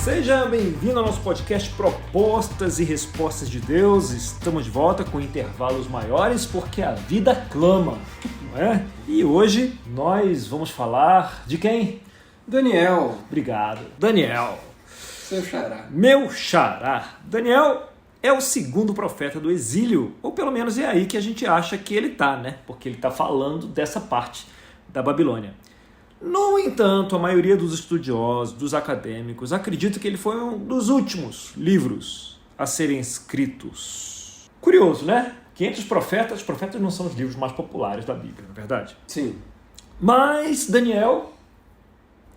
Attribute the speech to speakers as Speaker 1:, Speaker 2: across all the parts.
Speaker 1: Seja bem-vindo ao nosso podcast Propostas e Respostas de Deus. Estamos de volta com intervalos maiores porque a vida clama, não é? E hoje nós vamos falar de quem?
Speaker 2: Daniel.
Speaker 1: Obrigado. Daniel.
Speaker 2: Seu xará.
Speaker 1: Meu xará. Daniel é o segundo profeta do exílio, ou pelo menos é aí que a gente acha que ele está, né? Porque ele está falando dessa parte da Babilônia. No entanto, a maioria dos estudiosos, dos acadêmicos, acredita que ele foi um dos últimos livros a serem escritos. Curioso, né? Que entre os profetas não são os livros mais populares da Bíblia, não é verdade?
Speaker 2: Sim.
Speaker 1: Mas Daniel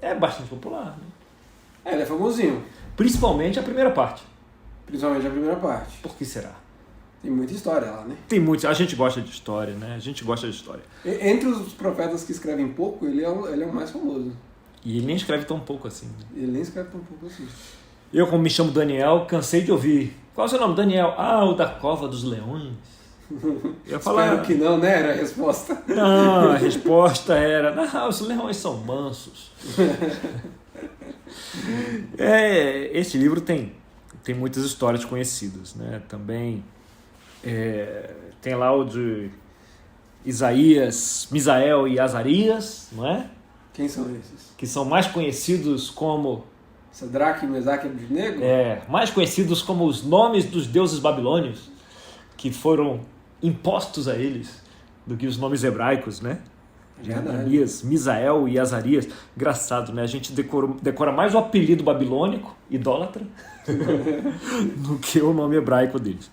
Speaker 1: é bastante popular, né?
Speaker 2: Ele é famosinho.
Speaker 1: Principalmente a primeira parte.
Speaker 2: Principalmente a primeira parte.
Speaker 1: Por que será?
Speaker 2: Tem muita história lá, né?
Speaker 1: Tem muito. A gente gosta de história, né? A gente gosta de história.
Speaker 2: Entre os profetas que escrevem pouco, ele é o mais famoso.
Speaker 1: E ele nem escreve tão pouco assim. Né?
Speaker 2: Ele nem escreve tão pouco assim.
Speaker 1: Eu, como me chamo Daniel, cansei de ouvir. Qual é o seu nome, Daniel? Ah, o da Cova dos Leões. Eu ia falar...
Speaker 2: Espero que não, né? Era a resposta.
Speaker 1: Não, a resposta era... Não, os leões são mansos. Esse livro tem muitas histórias conhecidas, né? Também tem lá o de Isaías, Misael e Azarias, não é?
Speaker 2: Quem são esses?
Speaker 1: Que são mais conhecidos como...
Speaker 2: Sadraque, Mesaque e Abednego?
Speaker 1: Mais conhecidos como os nomes dos deuses babilônios, que foram impostos a eles, do que os nomes hebraicos, né? De Ananias, Misael e Azarias. Engraçado, né? A gente decora mais o apelido babilônico, idólatra, do que o nome hebraico deles.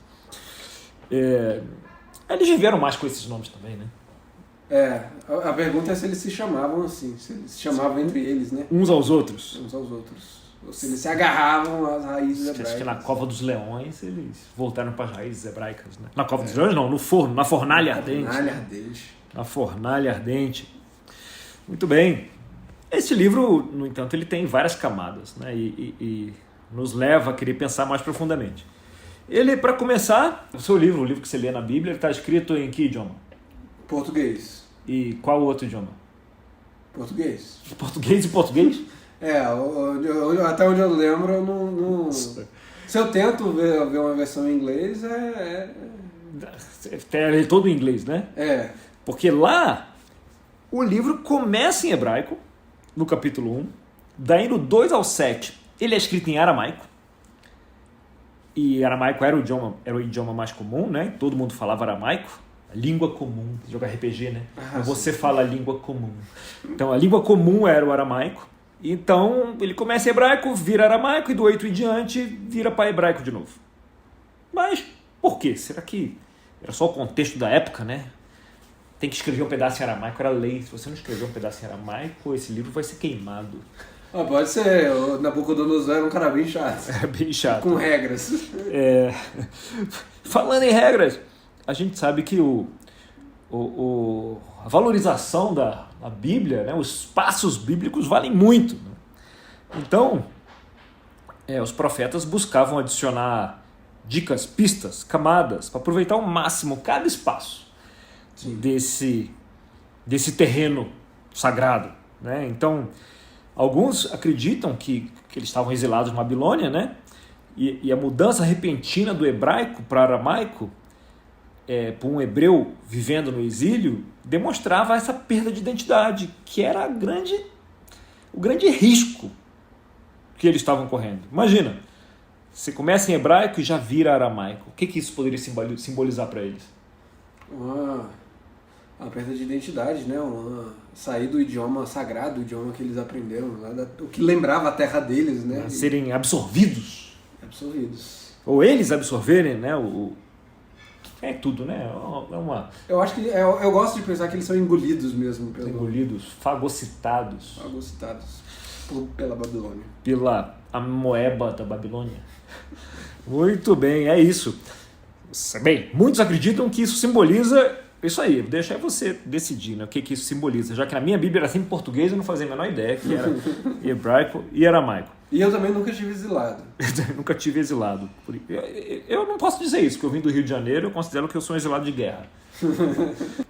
Speaker 1: Eles viveram mais com esses nomes também, né?
Speaker 2: A pergunta é se eles se chamavam assim, se eles se chamavam entre eles, né?
Speaker 1: Uns aos outros.
Speaker 2: Uns aos outros. Ou se eles se agarravam às raízes hebraicas.
Speaker 1: Acho que na Cova dos Leões eles voltaram para as raízes hebraicas, né? Na Cova dos Leões não, no forno, na fornalha ardente. Na fornalha ardente. Muito bem. Esse livro, no entanto, ele tem várias camadas, né? E nos leva a querer pensar mais profundamente. Ele, para começar, o seu livro, o livro que você lê na Bíblia, ele está escrito em que idioma?
Speaker 2: Português.
Speaker 1: E qual outro idioma?
Speaker 2: Português.
Speaker 1: Português e português?
Speaker 2: Até onde eu lembro, eu não... Se eu tento ver uma versão em inglês, é
Speaker 1: todo em inglês, né? Porque lá, o livro começa em hebraico, no capítulo 1, daí no 2 ao 7, ele é escrito em aramaico, e aramaico era o idioma mais comum, né? Todo mundo falava aramaico, a língua comum, jogar RPG, né? Você fala a língua comum. Então, a língua comum era o aramaico. Então, ele começa em hebraico, vira aramaico, e do 8 em diante, vira para hebraico de novo. Mas, por quê? Será que era só o contexto da época, né? Tem que escrever um pedaço em aramaico, era lei. Se você não escrever um pedaço em aramaico, esse livro vai ser queimado.
Speaker 2: Pode ser. O Nabucodonosor era um cara bem chato.
Speaker 1: É bem chato.
Speaker 2: Com regras.
Speaker 1: Falando em regras, a gente sabe que a valorização da Bíblia, né, os passos bíblicos valem muito. Né? Então, os profetas buscavam adicionar dicas, pistas, camadas, para aproveitar ao máximo cada espaço desse terreno sagrado. Né? Então, alguns acreditam que eles estavam exilados na Babilônia, né? E a mudança repentina do hebraico para aramaico, por um hebreu vivendo no exílio, demonstrava essa perda de identidade, que era o grande risco que eles estavam correndo. Imagina, você começa em hebraico e já vira aramaico. O que isso poderia simbolizar para eles?
Speaker 2: Uma perda de identidade, né? Sair do idioma sagrado, o idioma que eles aprenderam, o que lembrava a terra deles, né?
Speaker 1: Serem absorvidos.
Speaker 2: Ou
Speaker 1: eles absorverem, né? Tudo, né?
Speaker 2: Eu acho que eu gosto de pensar que eles são engolidos mesmo.
Speaker 1: Engolidos, fagocitados.
Speaker 2: Pela Babilônia.
Speaker 1: Pela amoeba da Babilônia. Muito bem, é isso. Bem, muitos acreditam que isso simboliza isso aí. Deixa você decidir, né, o que isso simboliza. Já que na minha Bíblia era sempre português, eu não fazia a menor ideia que era hebraico e aramaico.
Speaker 2: E eu também nunca tive exilado.
Speaker 1: Nunca tive exilado. Eu não posso dizer isso, porque eu vim do Rio de Janeiro, eu considero que eu sou um exilado de guerra.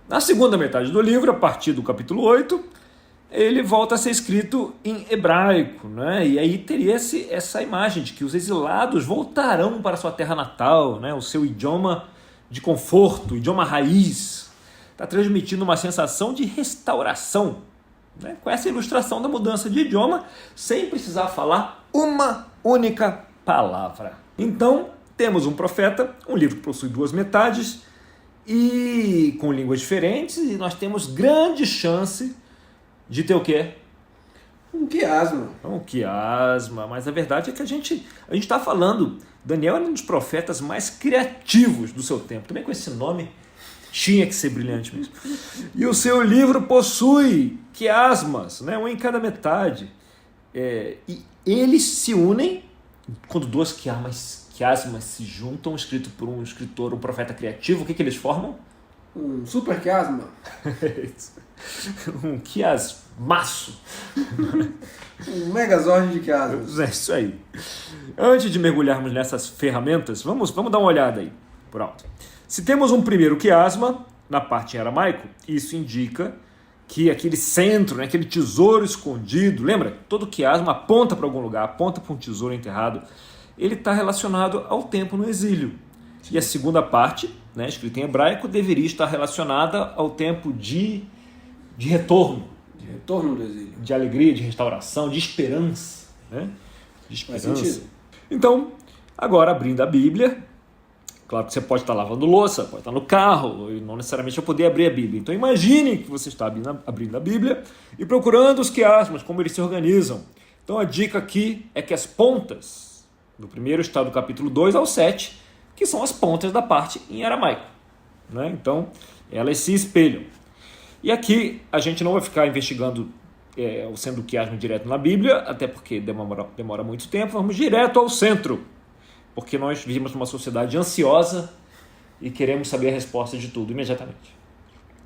Speaker 1: Na segunda metade do livro, a partir do capítulo 8, ele volta a ser escrito em hebraico, né? E aí teria essa imagem de que os exilados voltarão para sua terra natal, né? O seu idioma de conforto, idioma raiz, está transmitindo uma sensação de restauração, né? Com essa ilustração da mudança de idioma, sem precisar falar uma única palavra. Então, temos um profeta, um livro que possui 2 metades, e com línguas diferentes, e nós temos grande chance de ter o quê?
Speaker 2: Um quiasma.
Speaker 1: Um quiasma, mas a verdade é que a gente está falando, Daniel era um dos profetas mais criativos do seu tempo, também com esse nome, tinha que ser brilhante mesmo. E o seu livro possui quiasmas, né? Um em cada metade. E eles se unem, quando 2 quiasmas se juntam, escrito por um escritor, um profeta criativo, o que eles formam?
Speaker 2: Um super quiasma.
Speaker 1: Um quiasmaço.
Speaker 2: Um megazord de quiasmas.
Speaker 1: É isso aí. Antes de mergulharmos nessas ferramentas, vamos dar uma olhada aí, por alto. Se temos um primeiro quiasma, na parte em aramaico, isso indica que aquele centro, né, aquele tesouro escondido, lembra? Todo quiasma aponta para algum lugar, aponta para um tesouro enterrado. Ele está relacionado ao tempo no exílio. E a segunda parte, né, escrita em hebraico, deveria estar relacionada ao tempo de retorno.
Speaker 2: De retorno do exílio.
Speaker 1: De alegria, de restauração, de esperança. Né? De esperança.
Speaker 2: Faz sentido.
Speaker 1: Então, agora abrindo a Bíblia, claro que você pode estar lavando louça, pode estar no carro, e não necessariamente eu poder abrir a Bíblia. Então imagine que você está abrindo a Bíblia e procurando os quiasmas, como eles se organizam. Então a dica aqui é que as pontas do primeiro está do capítulo 2 ao 7, que são as pontas da parte em aramaico. Né? Então elas se espelham. E aqui a gente não vai ficar investigando sendo quiasma direto na Bíblia, até porque demora muito tempo, vamos direto ao centro. Porque nós vivemos numa sociedade ansiosa e queremos saber a resposta de tudo imediatamente.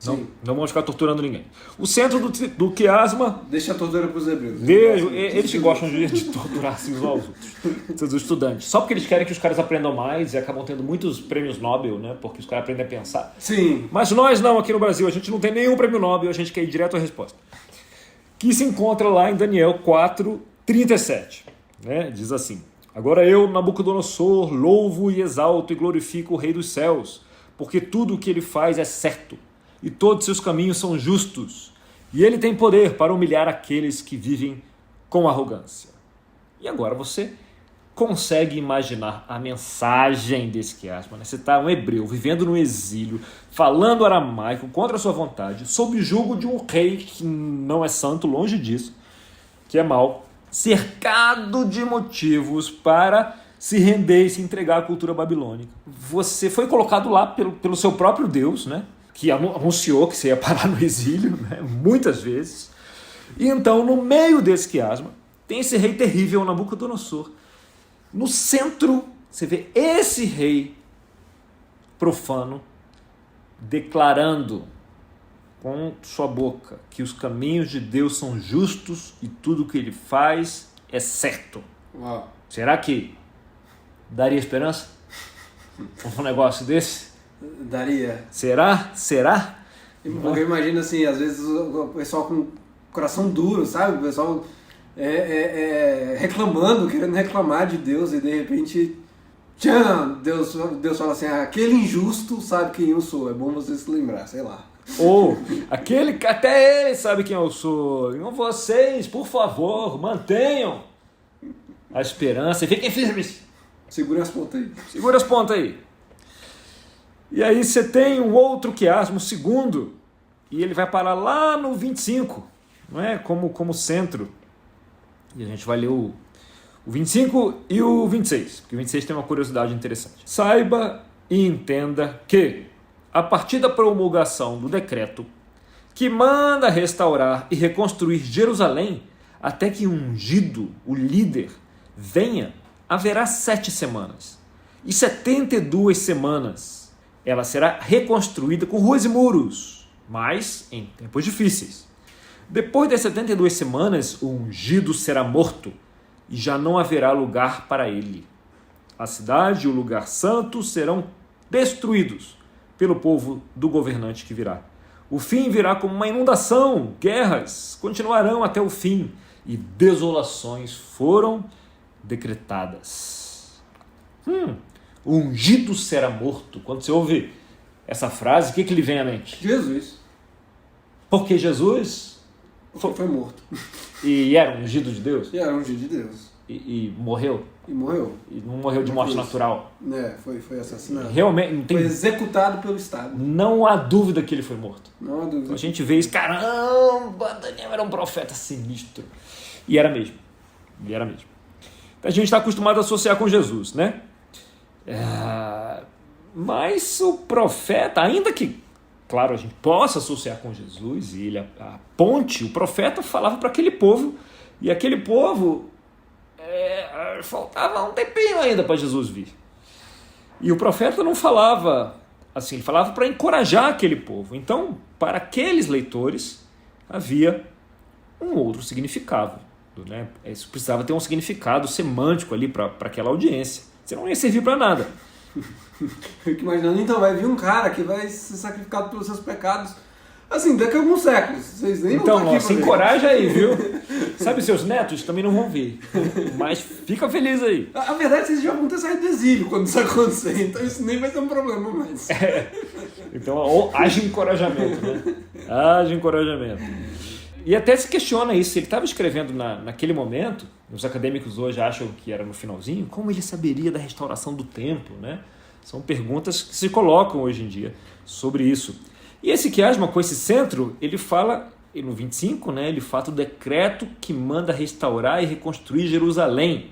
Speaker 1: Não vamos ficar torturando ninguém. O centro do quiasma...
Speaker 2: Deixa a tortura para os hebreus.
Speaker 1: Eles que gostam de torturar assim, uns aos outros. Os estudantes. Só porque eles querem que os caras aprendam mais e acabam tendo muitos prêmios Nobel, né? Porque os caras aprendem a pensar.
Speaker 2: Sim.
Speaker 1: Mas nós não, aqui no Brasil, a gente não tem nenhum prêmio Nobel, a gente quer ir direto à resposta. Que se encontra lá em Daniel 4:37. Né? Diz assim: Agora eu, Nabucodonosor, louvo e exalto e glorifico o Rei dos céus, porque tudo o que ele faz é certo, e todos seus caminhos são justos, e ele tem poder para humilhar aqueles que vivem com arrogância. E agora você consegue imaginar a mensagem desse quiasma, né? Você está um hebreu vivendo no exílio, falando aramaico contra a sua vontade, sob o jugo de um rei que não é santo, longe disso, que é mau, cercado de motivos para se render e se entregar à cultura babilônica. Você foi colocado lá pelo seu próprio Deus, né? Que anunciou que você ia parar no exílio, né? Muitas vezes. E então, no meio desse quiasma, tem esse rei terrível, Nabucodonosor. No centro, você vê esse rei profano declarando com sua boca que os caminhos de Deus são justos e tudo o que ele faz é certo.
Speaker 2: Uau.
Speaker 1: Será que daria esperança um negócio desse?
Speaker 2: Daria.
Speaker 1: Será?
Speaker 2: Porque imagina assim, às vezes o pessoal com coração duro, sabe? O pessoal reclamando, querendo reclamar de Deus, e de repente Deus fala assim: aquele injusto sabe quem eu sou, é bom você se lembrar, sei lá.
Speaker 1: Ou aquele que até ele sabe quem eu sou. Então vocês, por favor, mantenham a esperança e fiquem firmes.
Speaker 2: Segura as pontas aí.
Speaker 1: Segura as pontas aí. E aí você tem um outro quiasmo, o segundo, e ele vai parar lá no 25, não é? Como centro. E a gente vai ler o 25 e o 26, porque o 26 tem uma curiosidade interessante. Saiba e entenda que, a partir da promulgação do decreto que manda restaurar e reconstruir Jerusalém, até que o ungido, o líder, venha, haverá 7 semanas. E 72 semanas ela será reconstruída com ruas e muros, mas em tempos difíceis. Depois das 72 semanas, o ungido será morto e já não haverá lugar para ele. A cidade e o lugar santo serão destruídos pelo povo do governante que virá. O fim virá como uma inundação, guerras continuarão até o fim e desolações foram decretadas. O ungido será morto. Quando você ouve essa frase, o que lhe vem à mente?
Speaker 2: Jesus.
Speaker 1: Porque Jesus
Speaker 2: Foi morto.
Speaker 1: e era ungido de Deus
Speaker 2: E era ungido de Deus.
Speaker 1: e morreu.
Speaker 2: E morreu.
Speaker 1: E não morreu de morte natural.
Speaker 2: Foi assassinado.
Speaker 1: Realmente, não
Speaker 2: Foi
Speaker 1: tem,
Speaker 2: executado pelo Estado.
Speaker 1: não há dúvida que ele foi morto.
Speaker 2: Não há dúvida.
Speaker 1: A gente vê isso, caramba, Daniel era um profeta sinistro. E era mesmo. A gente está acostumado a associar com Jesus, né? Mas o profeta, ainda que, claro, a gente possa associar com Jesus, e ele aponte, o profeta falava para aquele povo, e aquele povo faltava um tempinho ainda para Jesus vir. E o profeta não falava assim, ele falava para encorajar aquele povo. Então, para aqueles leitores, havia um outro significado, né? Isso precisava ter um significado semântico ali para aquela audiência. Senão não ia servir para nada.
Speaker 2: Eu fico imaginando, então vai vir um cara que vai ser sacrificado pelos seus pecados, assim, daqui a alguns séculos. Vocês nem
Speaker 1: Então,
Speaker 2: vão estar aqui
Speaker 1: se
Speaker 2: pra ver.
Speaker 1: encoraja aí, viu? Sabe, seus netos também não vão ver. Mas fica feliz aí.
Speaker 2: A verdade é que vocês já vão ter saído do exílio quando isso acontecer, então isso nem vai ser um problema mais.
Speaker 1: Então, haja encorajamento, né? Haja encorajamento. E até se questiona isso. Ele estava escrevendo naquele momento, os acadêmicos hoje acham que era no finalzinho, como ele saberia da restauração do templo, né? São perguntas que se colocam hoje em dia sobre isso. E esse quiasma com esse centro, ele fala, no 25, né, ele fala do decreto que manda restaurar e reconstruir Jerusalém,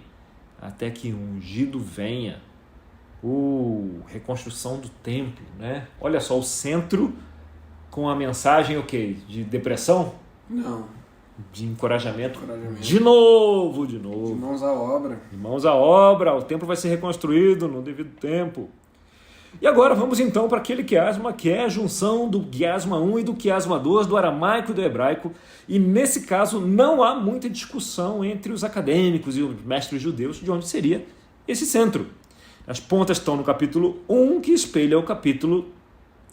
Speaker 1: até que um ungido venha. Reconstrução do templo, né? Olha só, o centro com a mensagem, de depressão?
Speaker 2: Não.
Speaker 1: De encorajamento.
Speaker 2: Encorajamento.
Speaker 1: De novo.
Speaker 2: De mãos à obra.
Speaker 1: De mãos à obra, o templo vai ser reconstruído no devido tempo. E agora vamos então para aquele quiasma que é a junção do quiasma 1 e do quiasma 2, do aramaico e do hebraico. E nesse caso não há muita discussão entre os acadêmicos e os mestres judeus de onde seria esse centro. As pontas estão no capítulo 1, que espelha o capítulo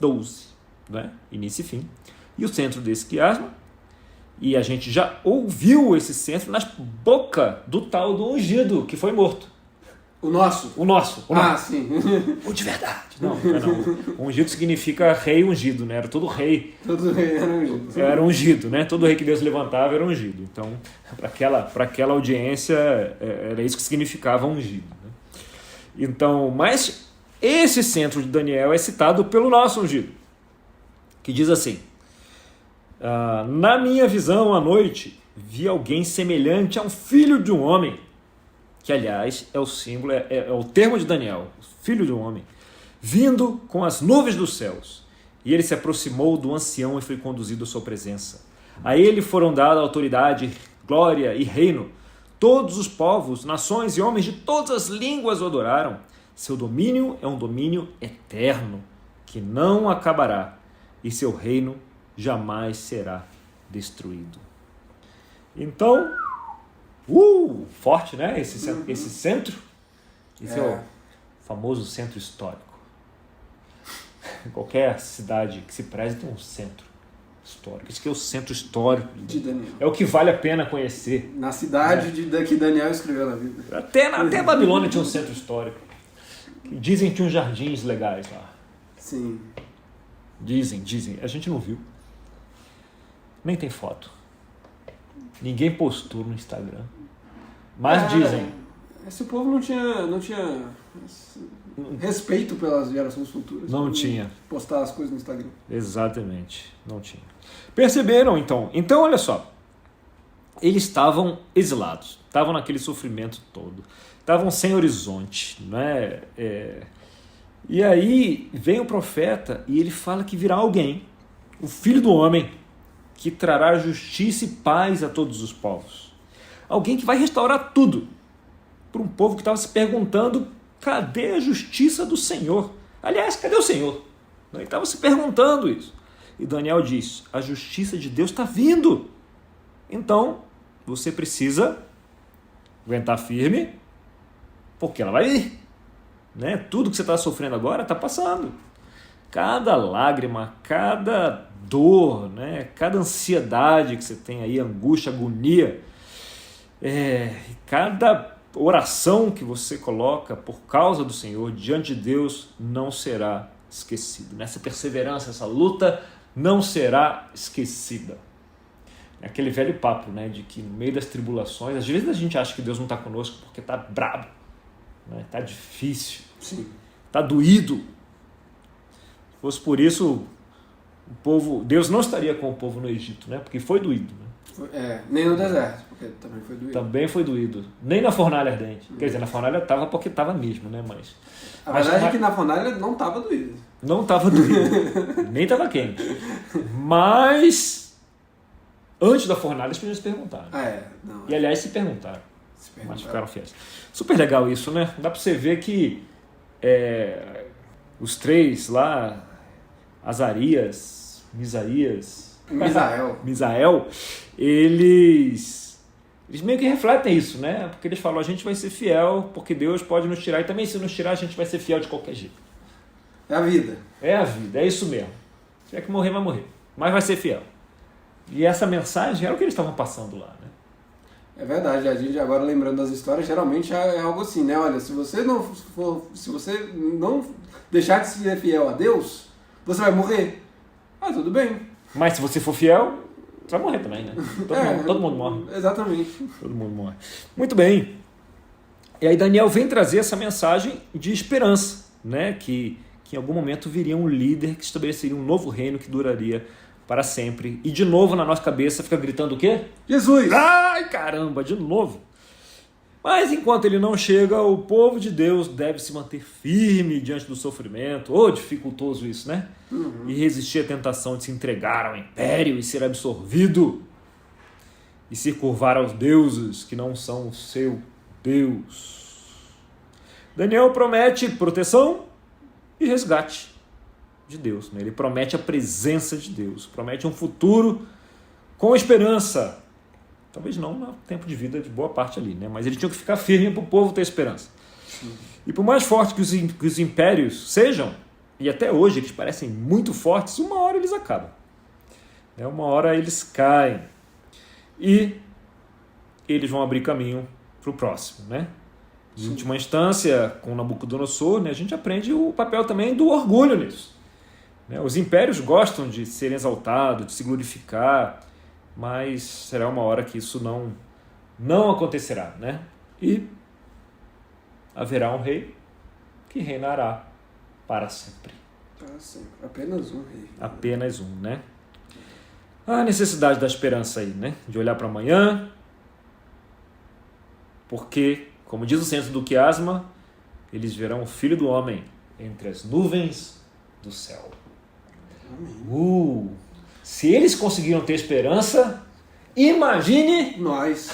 Speaker 1: 12, né? Início e fim. E o centro desse quiasma, e a gente já ouviu esse centro nas bocas do tal do ungido, que foi morto.
Speaker 2: O nosso?
Speaker 1: O nosso.
Speaker 2: Sim.
Speaker 1: O de verdade. Não. O ungido significa rei ungido, né? Era todo rei.
Speaker 2: Todo rei era ungido.
Speaker 1: Era ungido, né? Todo rei que Deus levantava era ungido. Então, para aquela audiência, era isso que significava ungido, né? Então, mas esse centro de Daniel é citado pelo nosso ungido, que diz assim: na minha visão à noite, vi alguém semelhante a um filho de um homem, que aliás é o símbolo, é o termo de Daniel, filho de um homem, vindo com as nuvens dos céus. E ele se aproximou do ancião e foi conduzido à sua presença. A ele foram dadas autoridade, glória e reino. Todos os povos, nações e homens de todas as línguas o adoraram. Seu domínio é um domínio eterno, que não acabará, e seu reino jamais será destruído. Então, forte, né? Esse centro. Esse é o famoso centro histórico. Qualquer cidade que se preze tem um centro histórico. Esse aqui é o centro histórico
Speaker 2: de Daniel.
Speaker 1: É o que vale a pena conhecer.
Speaker 2: Na cidade que Daniel escreveu na Bíblia.
Speaker 1: Até a Babilônia tinha um centro histórico. Dizem que tinha uns jardins legais lá.
Speaker 2: Sim.
Speaker 1: Dizem. A gente não viu. Nem tem foto. Ninguém postou no Instagram. Mas dizem.
Speaker 2: Esse povo não tinha respeito pelas gerações futuras.
Speaker 1: Não tinha.
Speaker 2: Postar as coisas no Instagram.
Speaker 1: Exatamente. Não tinha. Perceberam, então? Então, olha só. Eles estavam exilados. Estavam naquele sofrimento todo. Estavam sem horizonte. Né? E aí vem o profeta e ele fala que virá alguém, o Filho do Homem, que trará justiça e paz a todos os povos. Alguém que vai restaurar tudo. Para um povo que estava se perguntando, cadê a justiça do Senhor? Aliás, cadê o Senhor? Ele estava se perguntando isso. E Daniel diz, a justiça de Deus está vindo. Então, você precisa aguentar firme, porque ela vai vir. Né? Tudo que você está sofrendo agora está passando. Cada lágrima, cada dor, né? Cada ansiedade que você tem aí, angústia, agonia, cada oração que você coloca por causa do Senhor diante de Deus não será esquecido. Essa perseverança, essa luta não será esquecida. É aquele velho papo, né, de que no meio das tribulações, às vezes a gente acha que Deus não está conosco porque está brabo, né, está difícil, está doído. Se fosse por isso, Deus não estaria com o povo no Egito, né, porque foi doído. Né?
Speaker 2: Nem no deserto, porque também foi doído.
Speaker 1: Também foi doído. Nem na fornalha ardente. Quer dizer, na fornalha estava porque estava mesmo, né?
Speaker 2: A verdade é que na fornalha não estava doído.
Speaker 1: Não estava doído. Nem estava quente. Mas antes da fornalha eles podiam se perguntar. E aliás se perguntaram. Mas ficaram fiéis. Super legal isso, né? Dá para você ver que os três lá, Azarias, Misael, eles meio que refletem isso, né? Porque eles falam, a gente vai ser fiel, porque Deus pode nos tirar, e também se nos tirar, a gente vai ser fiel de qualquer jeito.
Speaker 2: É a vida.
Speaker 1: É a vida, é isso mesmo. Se tiver que morrer, vai morrer. Mas vai ser fiel. E essa mensagem era o que eles estavam passando lá, né?
Speaker 2: É verdade, a gente agora lembrando das histórias, geralmente é algo assim, né? Olha, se você não deixar de ser fiel a Deus, você vai morrer. Tudo bem.
Speaker 1: Mas se você for fiel, você vai morrer também, né? Todo mundo morre.
Speaker 2: Exatamente.
Speaker 1: Todo mundo morre. Muito bem. E aí Daniel vem trazer essa mensagem de esperança, né? Que em algum momento viria um líder que estabeleceria um novo reino que duraria para sempre. E de novo na nossa cabeça fica gritando o quê?
Speaker 2: Jesus!
Speaker 1: Ai, caramba, de novo. Mas enquanto ele não chega, o povo de Deus deve se manter firme diante do sofrimento. Dificultoso isso, né? E resistir à tentação de se entregar ao império e ser absorvido. E se curvar aos deuses que não são o seu Deus. Daniel promete proteção e resgate de Deus, né? Ele promete a presença de Deus, promete um futuro com esperança. Talvez não no tempo de vida de boa parte ali, né? Mas ele tinha que ficar firme para o povo ter esperança. E por mais forte que os impérios sejam, e até hoje eles parecem muito fortes, uma hora eles acabam. Uma hora eles caem. E eles vão abrir caminho para o próximo, né? Em última instância, com Nabucodonosor, né, a gente aprende o papel também do orgulho nisso. Os impérios gostam de ser exaltados, de se glorificar, mas será uma hora que isso não acontecerá, né? E haverá um rei que reinará para sempre.
Speaker 2: Para sempre. Apenas um rei.
Speaker 1: Apenas um, né? A necessidade da esperança aí, né? De olhar para amanhã, porque, como diz o centro do quiasma, eles verão o Filho do Homem entre as nuvens do céu. Se eles conseguiram ter esperança, imagine
Speaker 2: nós.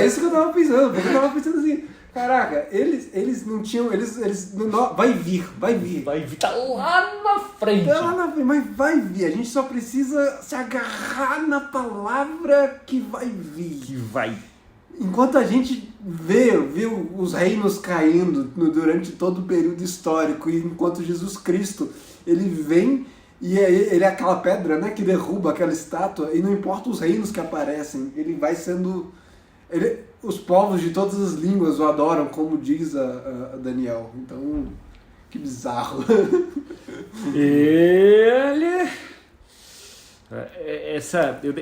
Speaker 2: Isso que eu tava pensando, porque eu tava pensando assim, caraca, eles não tinham, vai vir.
Speaker 1: Vai vir, tá lá na frente.
Speaker 2: Mas vai vir, a gente só precisa se agarrar na palavra que vai vir. Enquanto a gente vê os reinos caindo durante todo o período histórico, e enquanto Jesus Cristo, ele vem e ele é aquela pedra, né, que derruba aquela estátua, e não importa os reinos que aparecem, ele vai sendo... os povos de todas as línguas o adoram, como diz a Daniel. Então, que bizarro.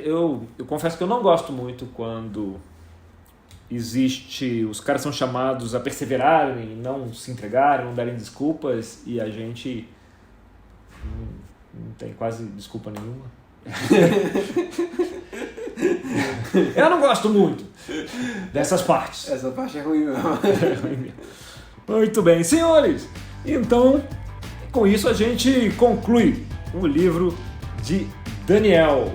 Speaker 1: Eu confesso que eu não gosto muito quando os caras são chamados a perseverarem, não se entregarem, não darem desculpas, e a gente não tem quase desculpa nenhuma. Eu não gosto muito dessas partes.
Speaker 2: Essa parte é ruim mesmo.
Speaker 1: Muito bem, senhores. Então, com isso a gente conclui o livro de Daniel,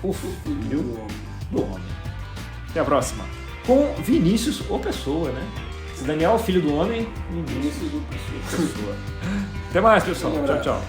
Speaker 1: o Filho do Homem. Até a próxima. Com Vinícius ou Pessoa, né? Se Daniel é o Filho do Homem, Vinícius ou Pessoa. Até mais, pessoal. Tchau, tchau.